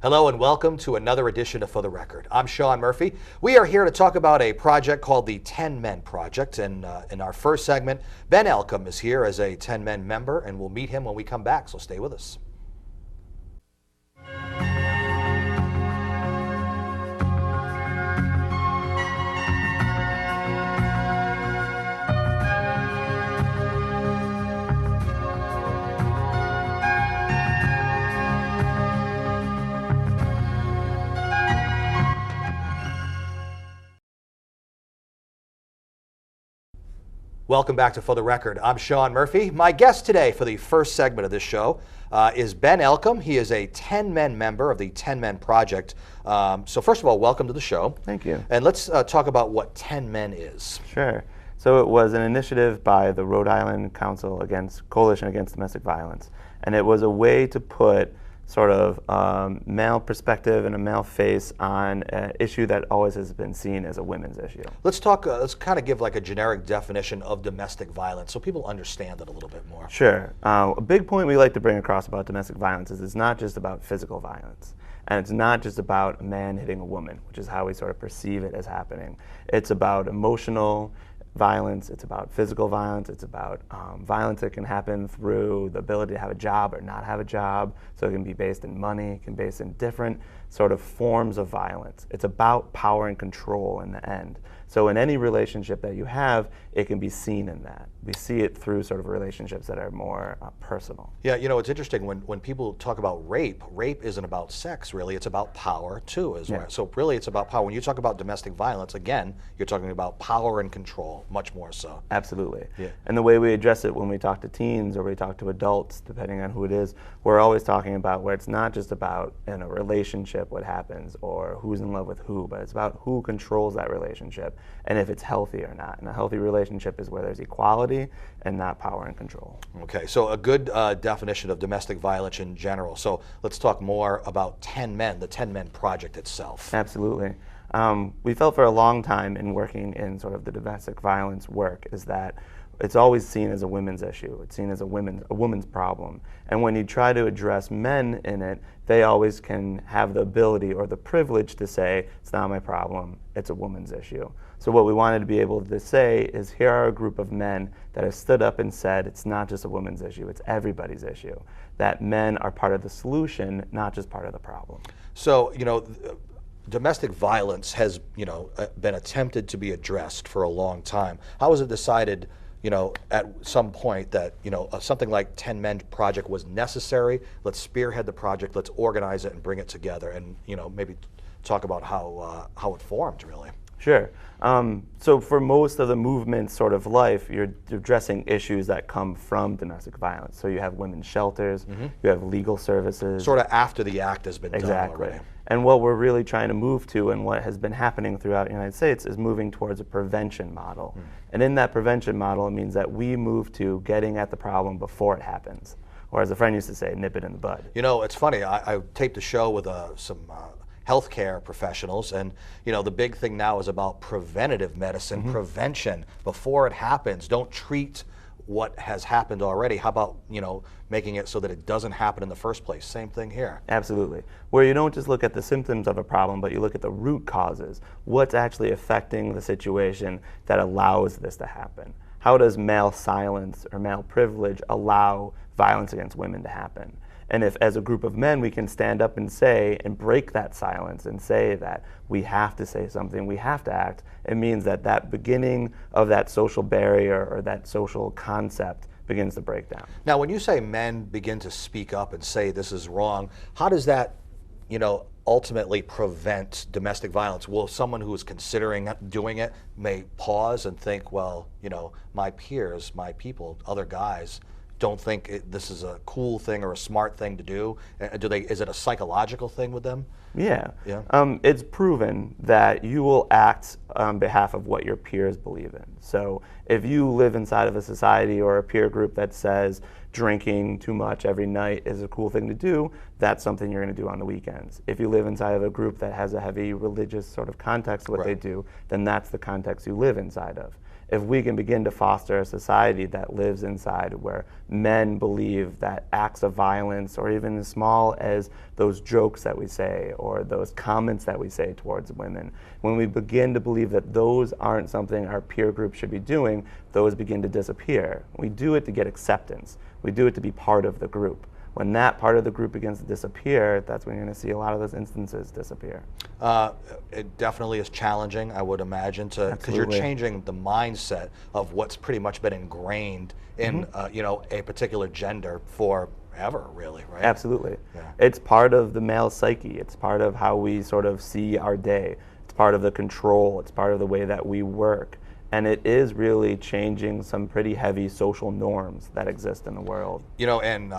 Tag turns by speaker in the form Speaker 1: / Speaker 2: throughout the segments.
Speaker 1: Hello and welcome to another edition of For the Record. I'm Sean Murphy. We are here to talk about a project called the 10 Men Project. And in our first segment, Ben Elcom is here as a 10 Men member, and we'll meet him when we come back, so stay with us. Welcome back to For the Record. I'm Sean Murphy. My guest today for the first segment of this show is Ben Elcom. He is a 10 Men member of the 10 Men Project. So first of all, welcome to the show.
Speaker 2: Thank you.
Speaker 1: And let's talk about what 10 Men is.
Speaker 2: Sure. So it was an initiative by the Rhode Island Coalition Against Domestic Violence. And it was a way to put sort of male perspective and a male face on an issue that always has been seen as a women's issue.
Speaker 1: Let's talk, let's kind of give like a generic definition of domestic violence so people understand it a little bit more.
Speaker 2: Sure. A big point we like to bring across about domestic violence is it's not just about physical violence. And it's not just about a man hitting a woman, which is how we sort of perceive it as happening. It's about emotional violence, it's about physical violence, it's about violence that can happen through the ability to have a job or not have a job. So it can be based in money, it can be based in different sort of forms of violence. It's about power and control in the end. So in any relationship that you have, it can be seen in that. We see it through sort of relationships that are more personal.
Speaker 1: Yeah, you know, it's interesting when people talk about rape isn't about sex, really. It's about power, too, as well. So really, it's about power. When you talk about domestic violence, again, you're talking about power and control, much more so.
Speaker 2: Absolutely.
Speaker 1: Yeah.
Speaker 2: And the way we address it when we talk to teens or we talk to adults, depending on who it is, we're always talking about where it's not just about in a relationship what happens or who's in love with who, but it's about who controls that relationship and if it's healthy or not. And a healthy relationship is where there's equality and not power and control.
Speaker 1: Okay, so a good definition of domestic violence in general. So let's talk more about 10 Men, the 10 Men Project itself.
Speaker 2: Absolutely. We felt for a long time in working in sort of the domestic violence work is that it's always seen as a women's issue. It's seen as a woman's problem. And when you try to address men in it, they always can have the ability or the privilege to say, it's not my problem, it's a woman's issue. So what we wanted to be able to say is here are a group of men that have stood up and said it's not just a woman's issue, it's everybody's issue. That men are part of the solution, not just part of the problem.
Speaker 1: So, you know, domestic violence has, you know, been attempted to be addressed for a long time. How was it decided, you know, at some point that, you know, something like 10 Men Project was necessary? Let's spearhead the project, let's organize it and bring it together and, you know, maybe talk about how it formed, really.
Speaker 2: Sure. So for most of the movement's sort of life, you're addressing issues that come from domestic violence. So you have women's shelters, you have legal services.
Speaker 1: Sort of after the act has been done already.
Speaker 2: And what we're really trying to move to and what has been happening throughout the United States is moving towards a prevention model. And in that prevention model, it means that we move to getting at the problem before it happens. Or as a friend used to say, nip it in the bud.
Speaker 1: You know, it's funny, I taped a show with some healthcare professionals, and you know the big thing now is about preventative medicine, prevention before it happens. Don't treat what has happened already. How about, you know, making it so that it doesn't happen in the first place? Same thing here.
Speaker 2: Absolutely. Where you don't just look at the symptoms of a problem, but you look at the root causes. What's actually affecting the situation that allows this to happen? How does male silence or male privilege allow violence against women to happen? And if, as a group of men, we can stand up and say, and break that silence and say that we have to say something, we have to act, it means that that beginning of that social barrier or that social concept begins to break down.
Speaker 1: Now, when you say men begin to speak up and say this is wrong, how does that, you know, ultimately prevent domestic violence? Will someone who is considering doing it may pause and think, well, you know, my peers, my people, other guys, don't think this is a cool thing or a smart thing to do? Is it a psychological thing with them?
Speaker 2: Yeah. It's proven that you will act on behalf of what your peers believe in. So if you live inside of a society or a peer group that says drinking too much every night is a cool thing to do, that's something you're going to do on the weekends. If you live inside of a group that has a heavy religious sort of context to what they do, then that's the context you live inside of. if we can begin to foster a society that lives inside where men believe that acts of violence, or even as small as those jokes that we say or those comments that we say towards women, when we begin to believe that those aren't something our peer group should be doing, those begin to disappear. We do it to get acceptance. We do it to be part of the group. When that part of the group begins to disappear, that's when you're going to see a lot of those instances disappear.
Speaker 1: It definitely is challenging, I would imagine, because you're changing the mindset of what's pretty much been ingrained in you know, a particular gender forever, really, right?
Speaker 2: Absolutely.
Speaker 1: Yeah.
Speaker 2: It's part of the male psyche. It's part of how we sort of see our day. It's part of the control. It's part of the way that we work. And it is really changing some pretty heavy social norms that exist in the world.
Speaker 1: You know, and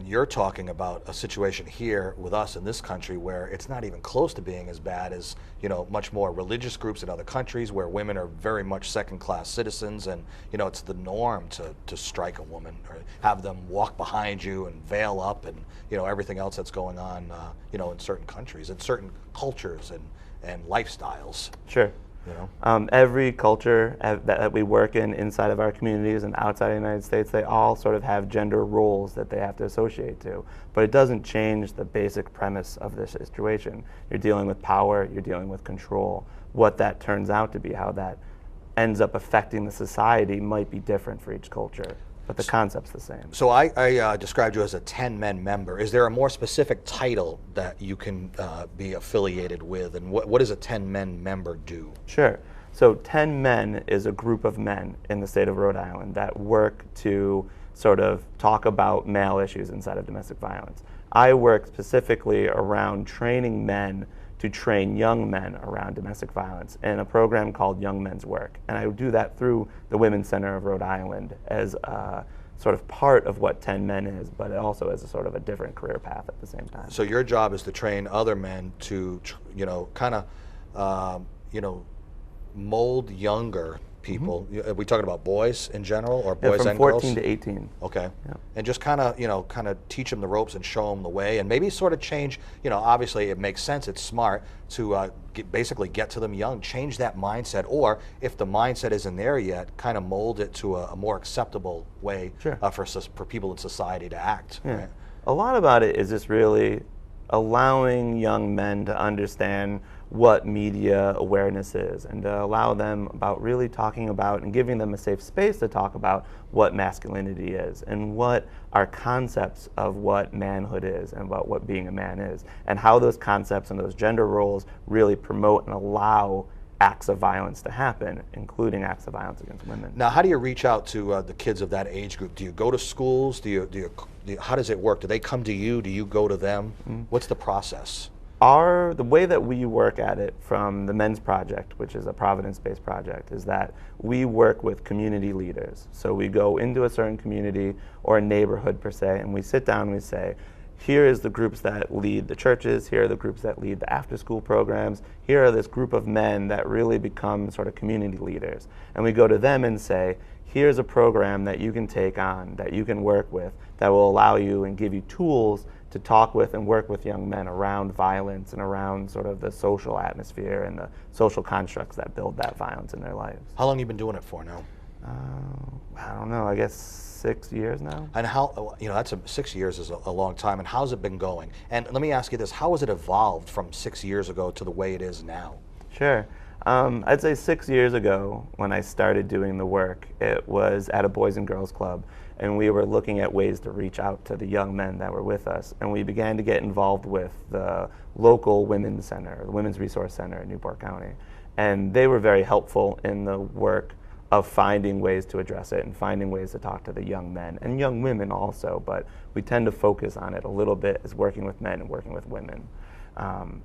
Speaker 1: you're talking about a situation here with us in this country where it's not even close to being as bad as, you know, much more religious groups in other countries where women are very much second-class citizens, and, you know, it's the norm to strike a woman or have them walk behind you and veil up and, you know, everything else that's going on, you know, in certain countries and certain cultures and lifestyles.
Speaker 2: Sure.
Speaker 1: You know?
Speaker 2: Every culture that we work in inside of our communities and outside of the United States, they all sort of have gender roles that they have to associate to. But it doesn't change the basic premise of this situation. You're dealing with power, you're dealing with control. What that turns out to be, how that ends up affecting the society, might be different for each culture. But the concept's the same.
Speaker 1: So I described you as a 10-men member. Is there a more specific title that you can be affiliated with, and what does a 10-men member do?
Speaker 2: Sure. So 10 Men is a group of men in the state of Rhode Island that work to sort of talk about male issues inside of domestic violence. I work specifically around training men to train young men around domestic violence in a program called Young Men's Work. And I do that through the Women's Center of Rhode Island as a sort of part of what 10 Men is, but also as a sort of a different career path at the same time.
Speaker 1: So your job is to train other men to, you know, kind of, you know, mold younger people. Are we talking about boys in general, or boys
Speaker 2: from
Speaker 1: and girls?
Speaker 2: 14 to 18.
Speaker 1: Okay.
Speaker 2: Yeah.
Speaker 1: And just kind of, you know, kind of teach them the ropes and show them the way, and maybe sort of change, you know, obviously it makes sense, it's smart to basically get to them young, change that mindset, or if the mindset isn't there yet, kind of mold it to a more acceptable way.
Speaker 2: Sure.
Speaker 1: For people in society to act.
Speaker 2: Yeah.
Speaker 1: Right?
Speaker 2: A lot about it is just really allowing young men to understand what media awareness is, and to allow them about really talking about and giving them a safe space to talk about what masculinity is and what our concepts of what manhood is and about what being a man is, and how those concepts and those gender roles really promote and allow acts of violence to happen, including acts of violence against women.
Speaker 1: Now, how do you reach out to the kids of that age group? Do you go to schools? How does it work? Do they come to you? Do you go to them? What's the process?
Speaker 2: The way that we work at it from the Men's Project, which is a Providence-based project, is that we work with community leaders. So we go into a certain community or a neighborhood per se, and we sit down and we say, here is the groups that lead the churches, here are the groups that lead the after-school programs, here are this group of men that really become sort of community leaders. And we go to them and say, here's a program that you can take on, that you can work with, that will allow you and give you tools to talk with and work with young men around violence and around sort of the social atmosphere and the social constructs that build that violence in their lives.
Speaker 1: How long have you been doing it for now?
Speaker 2: I don't know, I guess 6 years now.
Speaker 1: And how, you know, 6 years is a long time, and how's it been going? And let me ask you this, how has it evolved from 6 years ago to the way it is now?
Speaker 2: Sure. I'd say 6 years ago when I started doing the work, it was at a Boys and Girls Club, and we were looking at ways to reach out to the young men that were with us, and we began to get involved with the local Women's Center, the Women's Resource Center in Newport County, and they were very helpful in the work of finding ways to address it and finding ways to talk to the young men and young women also, but we tend to focus on it a little bit as working with men and working with women.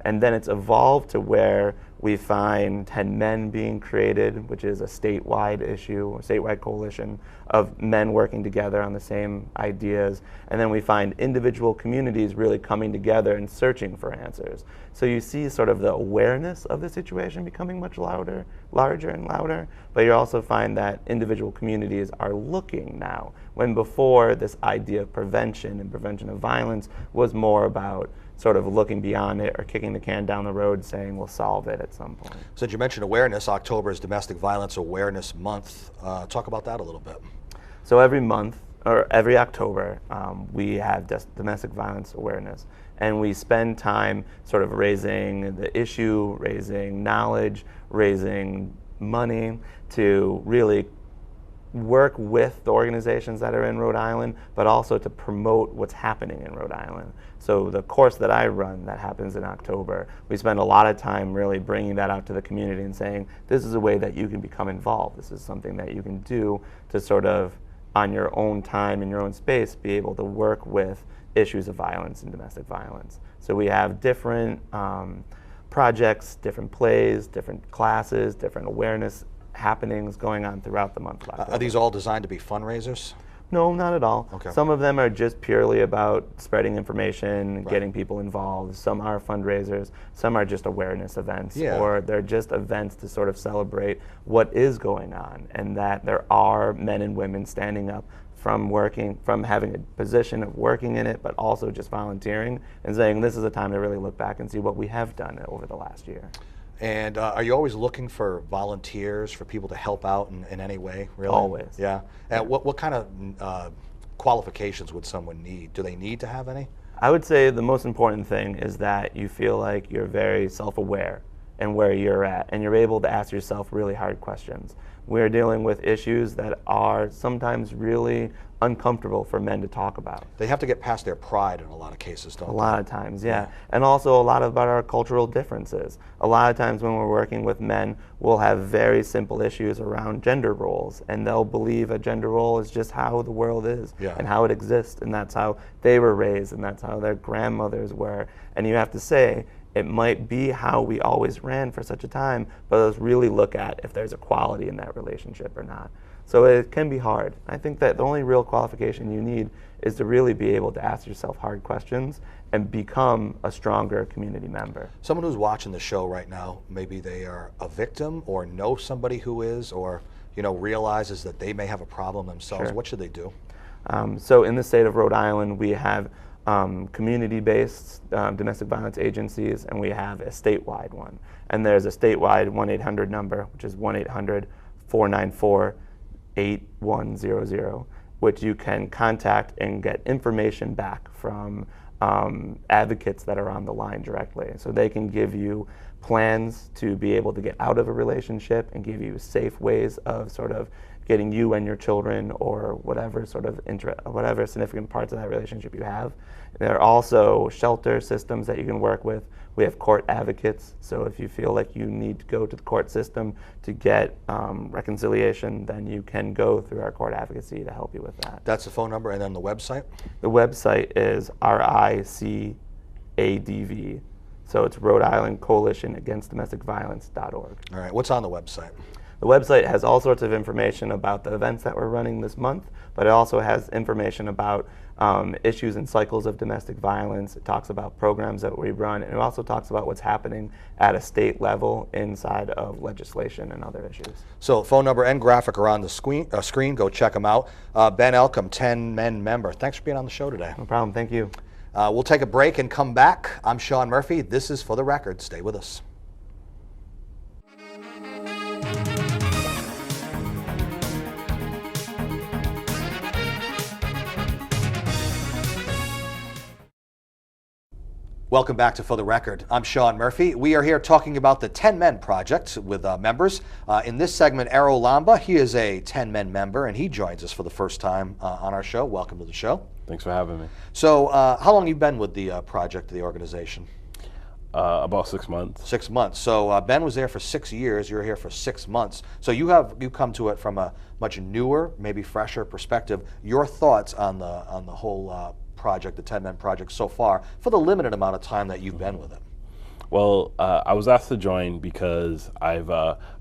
Speaker 2: And then it's evolved to where we find 10 Men being created, which is a statewide issue, a statewide coalition of men working together on the same ideas. And then we find individual communities really coming together and searching for answers. So you see sort of the awareness of the situation becoming much larger and louder, but you also find that individual communities are looking now, when before this idea of prevention and prevention of violence was more about sort of looking beyond it or kicking the can down the road saying we'll solve it at some point.
Speaker 1: Since you mentioned awareness, October is Domestic Violence Awareness Month. Talk about that a little bit.
Speaker 2: So every month, or every October, we have domestic violence awareness. And we spend time sort of raising the issue, raising knowledge, raising money to really work with the organizations that are in Rhode Island, but also to promote what's happening in Rhode Island. So the course that I run that happens in October, we spend a lot of time really bringing that out to the community and saying, this is a way that you can become involved. This is something that you can do to sort of, on your own time, in your own space, be able to work with issues of violence and domestic violence. So we have different projects, different plays, different classes, different awareness happenings going on throughout the month of October.
Speaker 1: Are these all designed to be fundraisers?
Speaker 2: No, not at all.
Speaker 1: Okay.
Speaker 2: Some of them are just purely about spreading information, getting people involved. Some are fundraisers. Some are just awareness events, or they're just events to sort of celebrate what is going on, and that there are men and women standing up from having a position of working in it, but also just volunteering and saying this is a time to really look back and see what we have done over the last year.
Speaker 1: And are you always looking for volunteers, for people to help out in any way, really?
Speaker 2: Always.
Speaker 1: Yeah. And what kind of qualifications would someone need? Do they need to have any?
Speaker 2: I would say the most important thing is that you feel like you're very self-aware and where you're at, and you're able to ask yourself really hard questions. We're dealing with issues that are sometimes really uncomfortable for men to talk about.
Speaker 1: They have to get past their pride in a lot of cases, don't they?
Speaker 2: A lot of times, yeah. And also a lot about our cultural differences. A lot of times when we're working with men, we'll have very simple issues around gender roles, and they'll believe a gender role is just how the world is and how it exists, and that's how they were raised, and that's how their grandmothers were. And you have to say, it might be how we always ran for such a time, but let's really look at if there's equality in that relationship or not. So it can be hard. I think that the only real qualification you need is to really be able to ask yourself hard questions and become a stronger community member.
Speaker 1: Someone who's watching the show right now, maybe they are a victim or know somebody who is, or realizes that they may have a problem themselves.
Speaker 2: Sure.
Speaker 1: What should they do?
Speaker 2: So in the state of Rhode Island, we have community-based domestic violence agencies, and we have a statewide one. And there's a statewide 1-800 number, which is 1-800-494-8100, which you can contact and get information back from advocates that are on the line directly. So they can give you plans to be able to get out of a relationship and give you safe ways of sort of getting you and your children, or whatever sort of whatever significant parts of that relationship you have. There are also shelter systems that you can work with. We have court advocates, so if you feel like you need to go to the court system to get reconciliation, then you can go through our court advocacy to help you with that.
Speaker 1: That's the phone number, and then the website?
Speaker 2: The website is RICADV, so it's Rhode Island Coalition Against Domestic Violence.org.
Speaker 1: All right, what's on the website?
Speaker 2: The website has all sorts of information about the events that we're running this month, but it also has information about issues and cycles of domestic violence. It talks about programs that we run, and it also talks about what's happening at a state level inside of legislation and other issues.
Speaker 1: So phone number and graphic are on the screen. Go check them out. Ben Elcom, 10 Men member. Thanks for being on the show today.
Speaker 2: No problem. Thank you.
Speaker 1: We'll take a break and come back. I'm Sean Murphy. This is For the Record. Stay with us. Welcome back to For the Record. I'm Sean Murphy. We are here talking about the 10 Men Project with members. In this segment, Errol Lamba, he is a 10 Men member, and he joins us for the first time on our show. Welcome to the show.
Speaker 3: Thanks for having me.
Speaker 1: So how long have you been with the project, the organization?
Speaker 3: About 6 months.
Speaker 1: 6 months. So Ben was there for 6 years. You're here for 6 months. So you come to it from a much newer, maybe fresher perspective. Your thoughts on the whole project, the 10 Men Project so far, for the limited amount of time that you've been with it?
Speaker 3: Well, I was asked to join because I've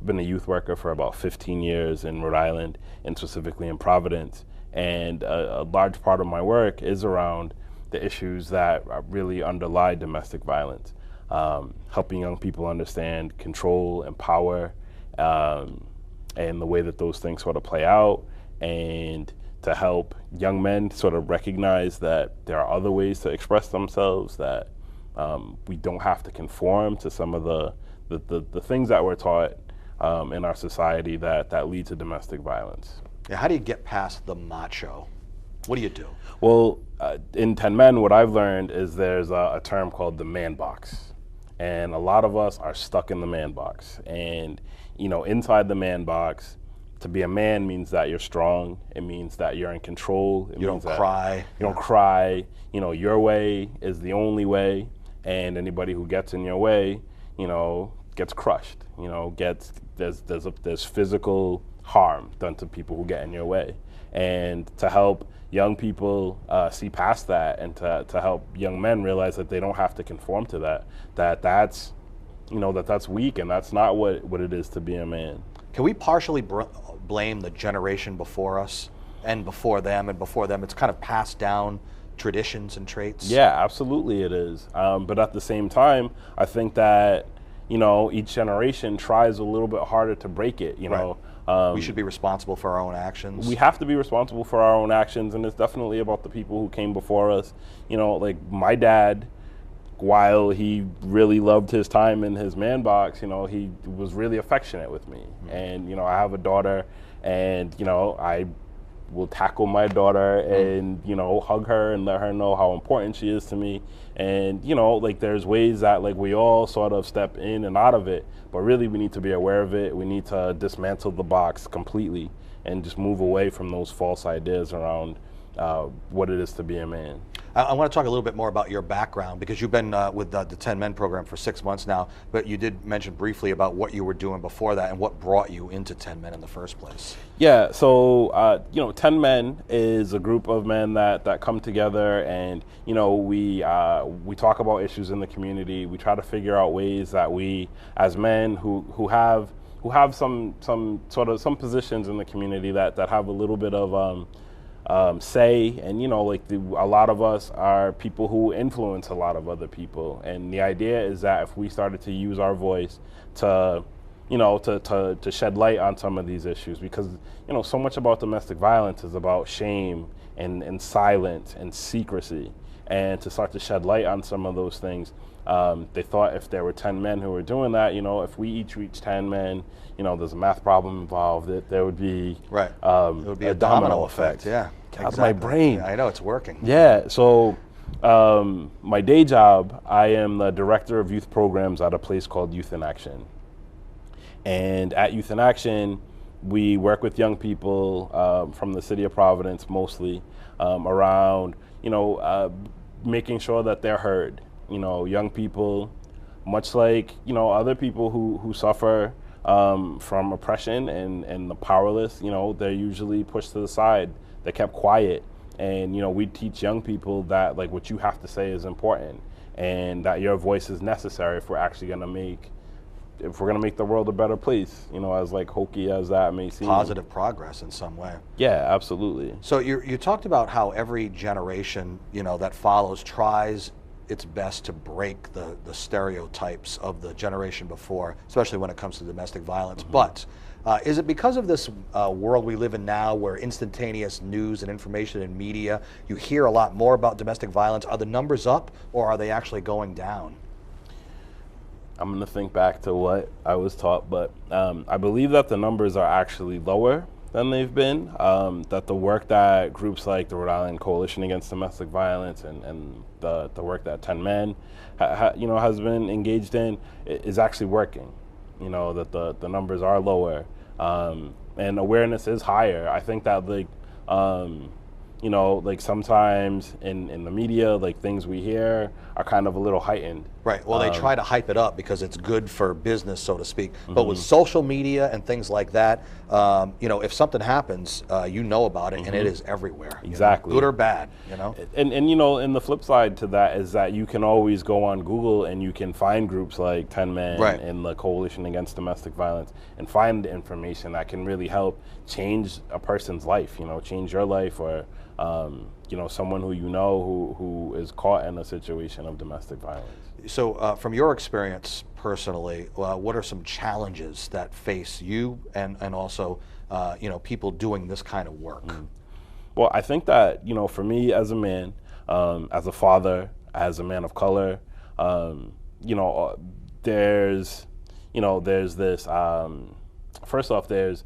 Speaker 3: been a youth worker for about 15 years in Rhode Island, and specifically in Providence. And a large part of my work is around the issues that really underlie domestic violence, helping young people understand control and power, and the way that those things sort of play out, and to help young men sort of recognize that there are other ways to express themselves, that we don't have to conform to some of the things that we're taught in our society that lead to domestic violence.
Speaker 1: Yeah, how do you get past the macho? What do you do?
Speaker 3: Well, in 10 Men, what I've learned is there's a term called the man box. And a lot of us are stuck in the man box. And, inside the man box, to be a man means that you're strong. It means that you're in control.
Speaker 1: You don't cry.
Speaker 3: You don't cry. Your way is the only way. And anybody who gets in your way, gets crushed. There's physical harm done to people who get in your way. And to help young people see past that, and to help young men realize that they don't have to conform to that's weak, and that's not what it is to be a man.
Speaker 1: Can we partially blame the generation before us and before them and before them? It's kind of passed down traditions and traits.
Speaker 3: Yeah, absolutely it is. But at the same time, I think that each generation tries a little bit harder to break it.
Speaker 1: We should be responsible for our own actions.
Speaker 3: We have to be responsible for our own actions, and it's definitely about the people who came before us. Like my dad, while he really loved his time in his man box, he was really affectionate with me. Mm-hmm. And, I have a daughter, and, I will tackle my daughter and, hug her and let her know how important she is to me. And, there's ways that, we all sort of step in and out of it, but really we need to be aware of it. We need to dismantle the box completely and just move away from those false ideas around what it is to be a man.
Speaker 1: I want to talk a little bit more about your background, because you've been with the 10 Men program for 6 months now, but you did mention briefly about what you were doing before that and what brought you into 10 Men in the first place.
Speaker 3: Yeah, so 10 Men is a group of men that come together, and we talk about issues in the community. We try to figure out ways that we, as men who have some positions in the community that have a little bit of say, and a lot of us are people who influence a lot of other people, and the idea is that if we started to use our voice to shed light on some of these issues, because so much about domestic violence is about shame and silence and secrecy, and to start to shed light on some of those things. They thought if there were 10 men who were doing that, if we each reach 10 men, there's a math problem involved, there would be
Speaker 1: right. It would be a domino effect. Yeah,
Speaker 3: exactly. Out of my brain.
Speaker 1: Yeah, I know, it's working.
Speaker 3: Yeah. So my day job, I am the director of youth programs at a place called Youth in Action. And at Youth in Action, we work with young people from the city of Providence mostly around, making sure that they're heard. Young people, much like, other people who suffer from oppression and the powerless, they're usually pushed to the side. They're kept quiet. And, we teach young people that, what you have to say is important, and that your voice is necessary if we're actually going to make the world a better place, as hokey as that may seem.
Speaker 1: Positive progress in some way.
Speaker 3: Yeah, absolutely.
Speaker 1: So you talked about how every generation, that follows tries its best to break the stereotypes of the generation before, especially when it comes to domestic violence. Mm-hmm. But is it because of this world we live in now, where instantaneous news and information and media, you hear a lot more about domestic violence? Are the numbers up, or are they actually going down?
Speaker 3: I'm going to think back to what I was taught, but I believe that the numbers are actually lower than they've been, that the work that groups like the Rhode Island Coalition Against Domestic Violence and the work that 10 Men has been engaged in is actually working, that the numbers are lower, and awareness is higher. I think that sometimes in the media, things we hear are kind of a little heightened.
Speaker 1: Right. Well, they try to hype it up because it's good for business, so to speak. Mm-hmm. But with social media and things like that, if something happens, you know about it, mm-hmm. and it is everywhere.
Speaker 3: Exactly.
Speaker 1: Good or bad,
Speaker 3: And the flip side to that is that you can always go on Google and you can find groups like 10 Men
Speaker 1: right.
Speaker 3: and the Coalition Against Domestic Violence, and find the information that can really help change a person's life, change your life, or someone who is caught in a situation of domestic violence.
Speaker 1: So from your experience personally, what are some challenges that face you and also people doing this kind of work? Mm.
Speaker 3: Well, I think that, for me as a man, as a father, as a man of color, You know, there's this. First off, there's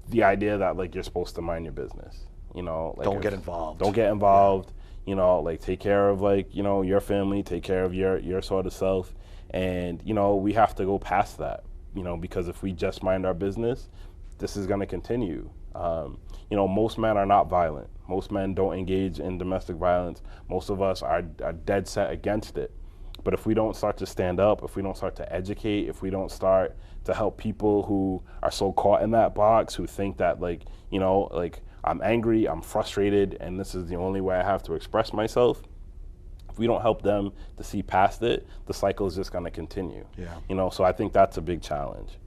Speaker 3: the idea that like you're supposed to mind your business. You know, like
Speaker 1: Don't get involved.
Speaker 3: Don't get involved. You know, like take care of like your family, take care of your sort of self, and we have to go past that. Because if we just mind our business, this is going to continue. Most men are not violent. Most men don't engage in domestic violence. Most of us are dead set against it. But if we don't start to stand up, if we don't start to educate, if we don't start to help people who are so caught in that box, who think that like I'm angry, I'm frustrated, and this is the only way I have to express myself, if we don't help them to see past it, the cycle is just going to continue.
Speaker 1: Yeah.
Speaker 3: So I think that's a big challenge.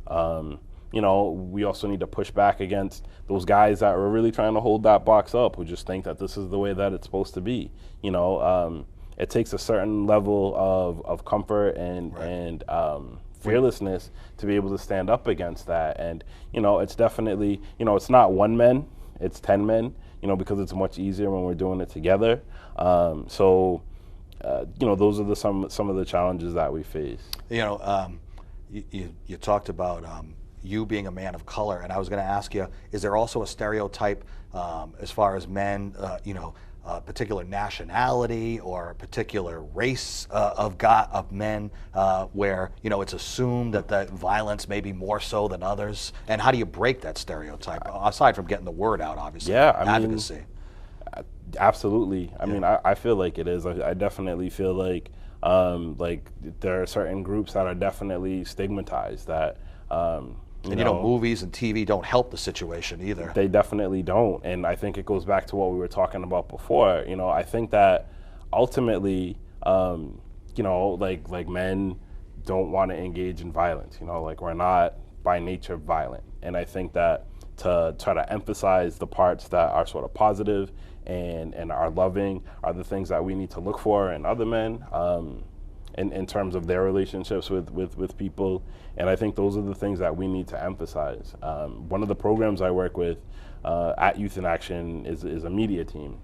Speaker 3: We also need to push back against those guys that are really trying to hold that box up, who just think that this is the way that it's supposed to be. It takes a certain level of comfort and fearlessness to be able to stand up against that. And, it's definitely, it's not one man, it's 10 men, because it's much easier when we're doing it together. Those are some of the challenges that we face.
Speaker 1: You talked about you being a man of color, and I was going to ask you, is there also a stereotype as far as men, a particular nationality or a particular race of men where it's assumed that violence may be more so than others? And how do you break that stereotype, aside from getting the word out, obviously? Advocacy.
Speaker 3: Absolutely. I mean, I feel like it is. I definitely feel like there are certain groups that are definitely stigmatized that
Speaker 1: movies and TV don't help the situation either.
Speaker 3: They definitely don't. And I think it goes back to what we were talking about before. I think that ultimately, like men don't want to engage in violence. We're not by nature violent. And I think that to try to emphasize the parts that are sort of positive and are loving are the things that we need to look for in other men. In terms of their relationships with people. And I think those are the things that we need to emphasize. One of the programs I work with at Youth in Action is a media team.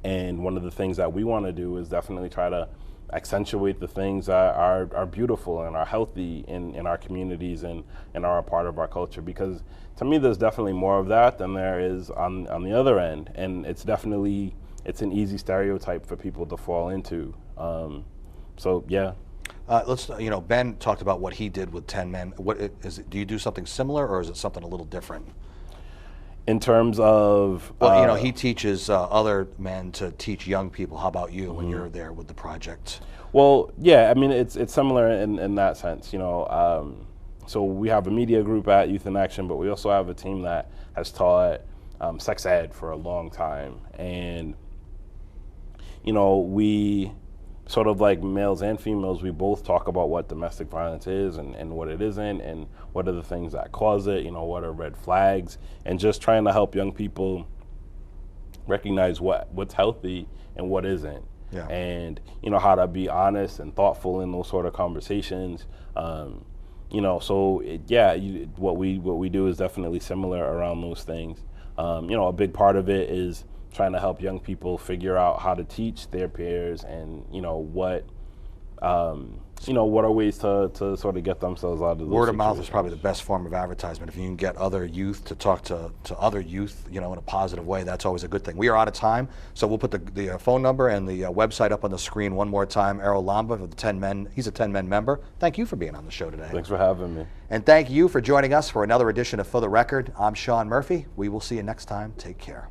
Speaker 3: And one of the things that we want to do is definitely try to accentuate the things that are beautiful and are healthy in our communities and are a part of our culture. Because to me, there's definitely more of that than there is on the other end. And it's an easy stereotype for people to fall into. So yeah.
Speaker 1: Ben talked about what he did with 10 men. Do you do something similar, or is it something a little different?
Speaker 3: In terms of,
Speaker 1: he teaches other men to teach young people. How about you when you're there with the project?
Speaker 3: Well, yeah, I mean it's similar in that sense. So we have a media group at Youth in Action, but we also have a team that has taught sex ed for a long time, and we sort of like males and females, we both talk about what domestic violence is and what it isn't, and what are the things that cause it, what are red flags, and just trying to help young people recognize what's healthy and what isn't.
Speaker 1: Yeah.
Speaker 3: And how to be honest and thoughtful in those sort of conversations. What we do is definitely similar around those things. A big part of it is trying to help young people figure out how to teach their peers, and what are ways to sort of get themselves out of those
Speaker 1: Word of mouth is
Speaker 3: situations.
Speaker 1: probably the best form of advertisement. If you can get other youth to talk to other youth, in a positive way, that's always a good thing. We are out of time, so we'll put the phone number and the website up on the screen one more time. Errol Lamba of the 10 Men. He's a 10 Men member. Thank you for being on the show today.
Speaker 3: Thanks for having me.
Speaker 1: And thank you for joining us for another edition of For the Record. I'm Sean Murphy. We will see you next time. Take care.